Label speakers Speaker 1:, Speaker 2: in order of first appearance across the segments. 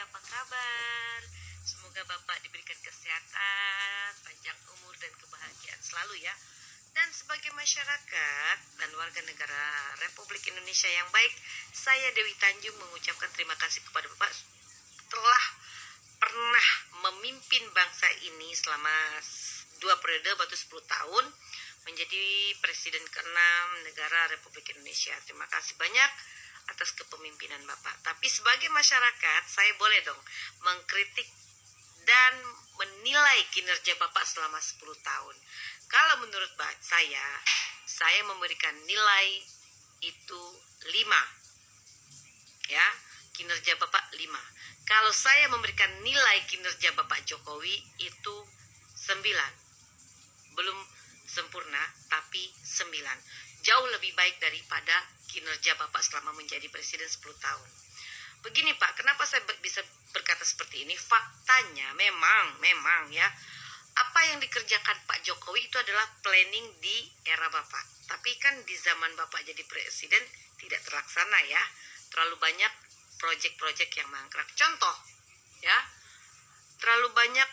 Speaker 1: apa kabar? Semoga Bapak diberikan kesehatan, panjang umur dan kebahagiaan selalu ya. Dan sebagai masyarakat dan warga negara Republik Indonesia yang baik, saya Dewi Tanjung mengucapkan terima kasih kepada Bapak telah pernah memimpin bangsa ini selama 2 periode, batu 10 tahun, menjadi Presiden ke-6 negara Republik Indonesia. Terima kasih banyak atas kepemimpinan Bapak. Tapi sebagai masyarakat, saya boleh dong mengkritik dan menilai kinerja Bapak selama 10 tahun. Kalau menurut saya memberikan nilai itu 5. Ya, kinerja Bapak 5. Kalau saya memberikan nilai kinerja Bapak Jokowi itu 9. Belum sempurna, tapi 9. Jauh lebih baik daripada kinerja Bapak selama menjadi Presiden 10 tahun. Begini Pak, kenapa saya bisa berkata seperti ini? Faktanya memang ya, apa yang dikerjakan Pak Jokowi itu adalah planning di era Bapak. Tapi kan di zaman Bapak jadi Presiden tidak terlaksana ya. Terlalu banyak proyek-proyek yang mangkrak. Contoh ya, terlalu banyak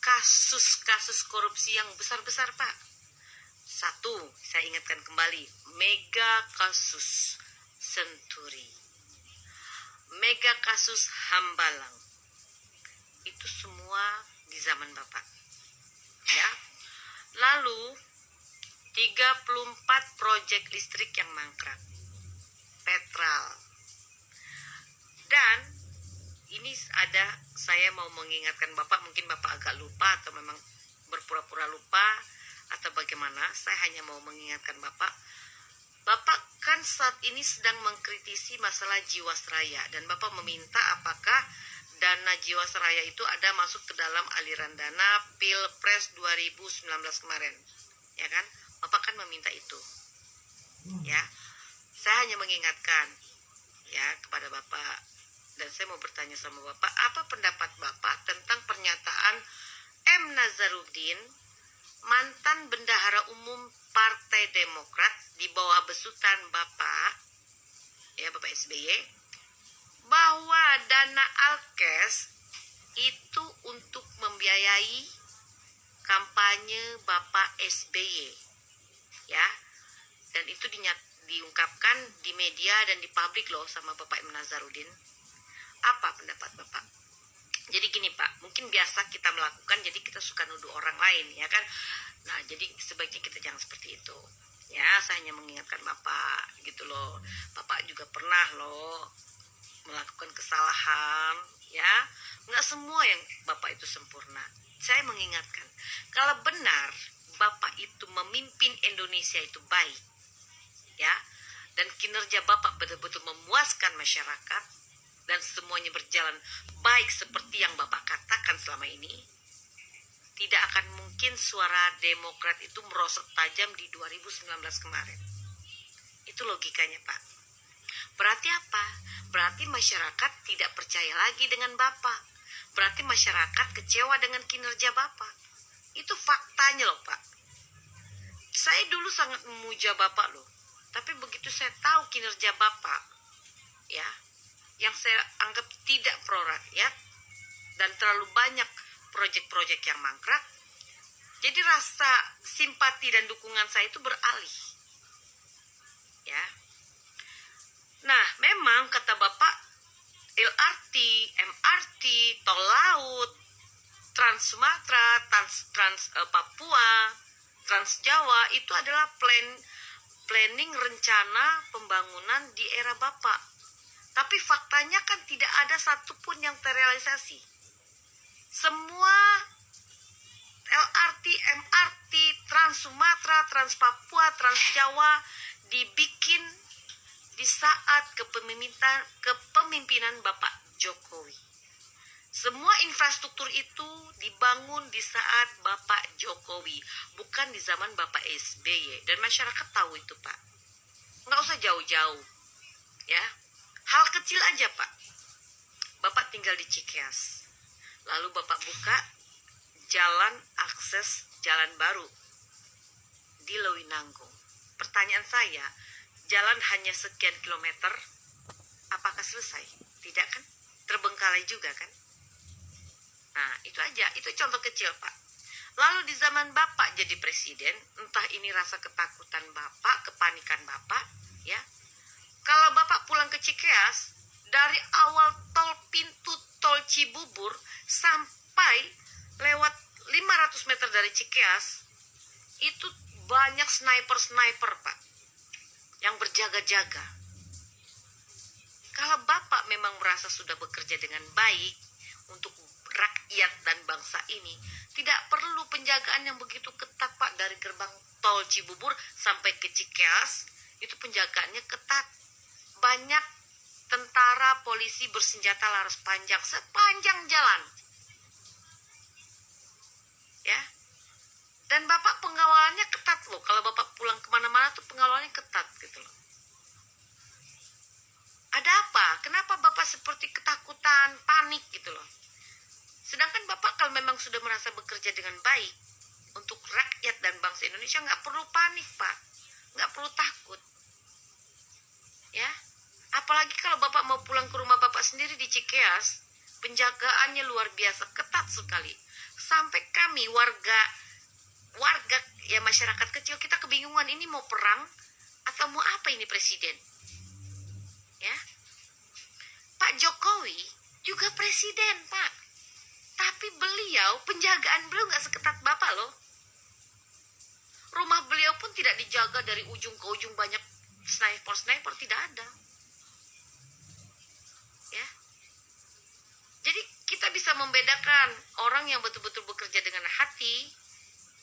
Speaker 1: kasus-kasus korupsi yang besar-besar Pak. Satu, saya ingatkan kembali, mega kasus Senturi, mega kasus Hambalang, itu semua di zaman Bapak ya. Lalu 34 proyek listrik yang mangkrak, Petral. Dan ini saya mau mengingatkan Bapak, mungkin Bapak agak lupa atau memang berpura-pura lupa atau bagaimana. Saya hanya mau mengingatkan Bapak kan saat ini sedang mengkritisi masalah Jiwasraya, dan Bapak meminta apakah dana Jiwasraya itu ada masuk ke dalam aliran dana Pilpres 2019 kemarin, ya kan? Bapak kan meminta itu, ya. Saya hanya mengingatkan, ya, kepada Bapak, dan saya mau bertanya sama Bapak, apa pendapat Bapak tentang pernyataan M. Nazarudin, mantan bendahara umum Partai Demokrat di bawah besutan Bapak SBY, bahwa dana Alkes itu untuk membiayai kampanye Bapak SBY, ya, dan itu diungkapkan di media dan di publik loh sama Bapak M. Nazarudin. Apa pendapat Bapak? Jadi gini Pak, mungkin biasa kita melakukan, jadi kita suka nuduh orang lain, ya kan? Nah, jadi sebaiknya kita jangan seperti itu. Ya, saya hanya mengingatkan Bapak, gitu loh. Bapak juga pernah loh melakukan kesalahan, ya. Nggak semua yang Bapak itu sempurna. Saya mengingatkan, kalau benar Bapak itu memimpin Indonesia itu baik, ya, dan kinerja Bapak betul-betul memuaskan masyarakat, dan semuanya berjalan baik seperti yang Bapak katakan selama ini, tidak akan mungkin suara Demokrat itu merosot tajam di 2019 kemarin. Itu logikanya Pak. Berarti apa? Berarti masyarakat tidak percaya lagi dengan Bapak. Berarti masyarakat kecewa dengan kinerja Bapak. Itu faktanya loh Pak. Saya dulu sangat memuja Bapak loh. Tapi begitu saya tahu kinerja Bapak, ya, yang saya anggap tidak pro-rakyat dan terlalu banyak proyek-proyek yang mangkrak, jadi rasa simpati dan dukungan saya itu beralih, ya. Nah, memang kata Bapak, LRT, MRT, tol laut, Trans Sumatera, Trans Papua, Trans Jawa itu adalah planning rencana pembangunan di era Bapak. Tapi faktanya kan tidak ada satupun yang terrealisasi. Semua LRT, MRT, Trans Sumatera, Trans Papua, Trans Jawa dibikin di saat kepemimpinan Bapak Jokowi. Semua infrastruktur itu dibangun di saat Bapak Jokowi, bukan di zaman Bapak SBY. Dan masyarakat tahu itu Pak. Nggak usah jauh-jauh, ya. Hal kecil aja Pak. Bapak tinggal di Cikeas, lalu Bapak buka jalan akses jalan baru di Lewinanggung. Pertanyaan saya, jalan hanya sekian kilometer, apakah selesai? Tidak kan? terbengkalai juga kan. Nah, itu aja, itu contoh kecil Pak. Lalu di zaman Bapak jadi presiden, entah ini rasa ketakutan Bapak, kepanikan Bapak, ya. Kalau Bapak pulang ke Cikeas, dari awal tol pintu tol Cibubur sampai lewat 500 meter dari Cikeas, itu banyak sniper-sniper Pak, yang berjaga-jaga. Kalau Bapak memang merasa sudah bekerja dengan baik untuk rakyat dan bangsa ini, tidak perlu penjagaan yang begitu ketat Pak. Dari gerbang tol Cibubur sampai ke Cikeas, itu penjagaannya ketat. Banyak tentara, polisi bersenjata laras panjang sepanjang jalan. Ya. Dan Bapak pengawalannya ketat loh. Kalau Bapak pulang kemana-mana tuh pengawalannya ketat gitu loh. Ada apa? Kenapa Bapak seperti ketakutan, panik gitu loh? Sedangkan Bapak kalau memang sudah merasa bekerja dengan baik untuk rakyat dan bangsa Indonesia, nggak perlu panik Pak, nggak perlu takut, ya. Apalagi kalau Bapak mau pulang ke rumah Bapak sendiri di Cikeas, penjagaannya luar biasa ketat sekali. Sampai kami warga ya masyarakat kecil, kita kebingungan ini mau perang atau mau apa ini presiden, ya. Pak Jokowi juga presiden Pak. Tapi penjagaan beliau nggak seketat Bapak loh. Rumah beliau pun tidak dijaga dari ujung ke ujung, banyak sniper tidak ada. Ya. Jadi kita bisa membedakan orang yang betul-betul bekerja dengan hati,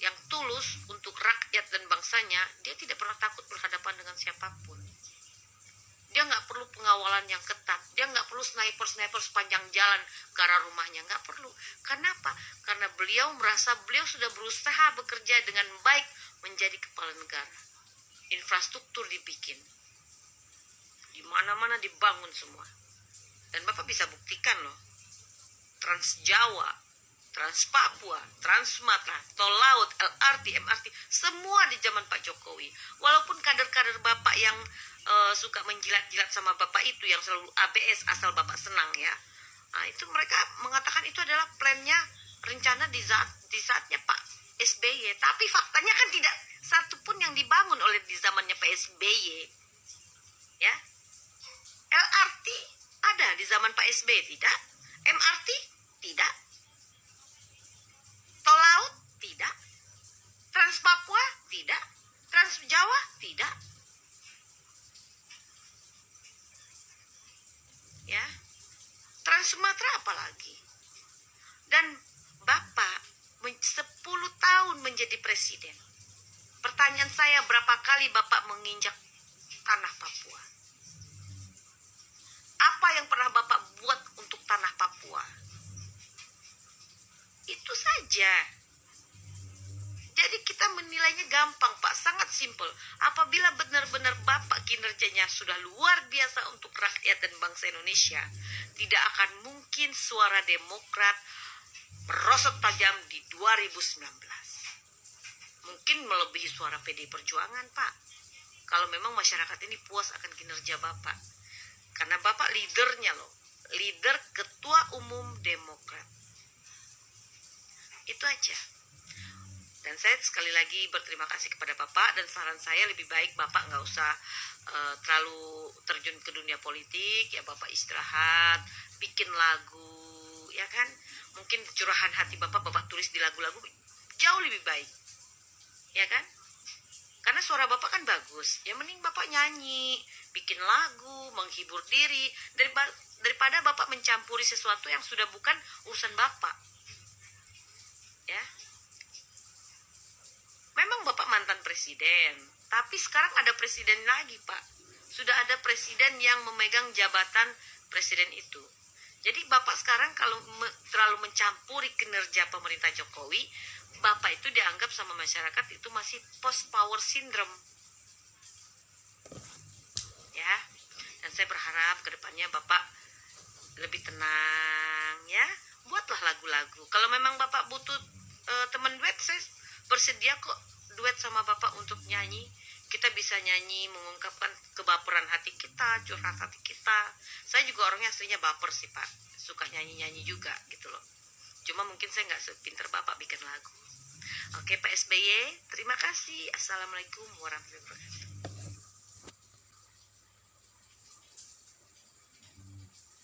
Speaker 1: yang tulus untuk rakyat dan bangsanya, dia tidak pernah takut berhadapan dengan siapapun. Dia nggak perlu pengawalan yang ketat. Dia nggak perlu sniper sepanjang jalan ke arah rumahnya. Nggak perlu. Kenapa? Karena beliau merasa beliau sudah berusaha bekerja dengan baik menjadi kepala negara. Infrastruktur dibikin. Di mana-mana dibangun semua. Dan Bapak bisa buktikan loh. Trans Jawa, Trans Papua, Trans Sumatera, Tol Laut, LRT, MRT, semua di zaman Pak Jokowi. Walaupun kader-kader Bapak yang suka menjilat-jilat sama Bapak itu, yang selalu ABS asal Bapak senang ya. Nah, itu mereka mengatakan itu adalah plannya, rencana di saatnya Pak SBY. Tapi faktanya kan tidak satu pun yang dibangun oleh di zamannya Pak SBY. Ya. LRT ada di zaman Pak SBY, tidak? MRT tidak. Tol Laut tidak. Trans Papua tidak. Trans Jawa tidak. Ya, Trans Sumatera apalagi. Dan Bapak 10 tahun menjadi presiden. Pertanyaan saya, berapa kali Bapak menginjak tanah Papua? Apa yang pernah Bapak buat untuk tanah Papua? Itu saja. Jadi kita menilainya gampang Pak, sangat simpel. Apabila benar-benar Bapak kinerjanya sudah luar biasa untuk rakyat dan bangsa Indonesia, tidak akan mungkin suara Demokrat merosot tajam di 2019. Mungkin melebihi suara PDI Perjuangan Pak. Kalau memang masyarakat ini puas akan kinerja Bapak. Karena Bapak leadernya loh, leader ketua umum Demokrat. Itu aja. Dan saya sekali lagi berterima kasih kepada Bapak, dan saran saya lebih baik Bapak nggak usah terlalu terjun ke dunia politik, ya Bapak istirahat, bikin lagu, ya kan? Mungkin curahan hati Bapak tulis di lagu-lagu jauh lebih baik, ya kan? Karena suara Bapak kan bagus, ya mending Bapak nyanyi, bikin lagu, menghibur diri, daripada Bapak mencampuri sesuatu yang sudah bukan urusan Bapak, ya. Memang Bapak mantan presiden, tapi sekarang ada presiden lagi Pak. Sudah ada presiden yang memegang jabatan presiden itu. Jadi Bapak sekarang kalau terlalu mencampuri kinerja pemerintah Jokowi, Bapak itu dianggap sama masyarakat itu masih post power syndrome. Ya. Dan saya berharap ke depannya Bapak lebih tenang ya. Buatlah lagu-lagu. Kalau memang Bapak butuh teman duet, saya bersedia kok duet sama Bapak untuk nyanyi. kita bisa nyanyi mengungkapkan kebaperan hati kita, curhat hati kita. Saya juga orangnya aslinya baper sih Pak, suka nyanyi-nyanyi juga gitu loh. Cuma mungkin saya nggak sepinter Bapak bikin lagu. Oke Pak SBY, terima kasih. Assalamualaikum warahmatullahi wabarakatuh.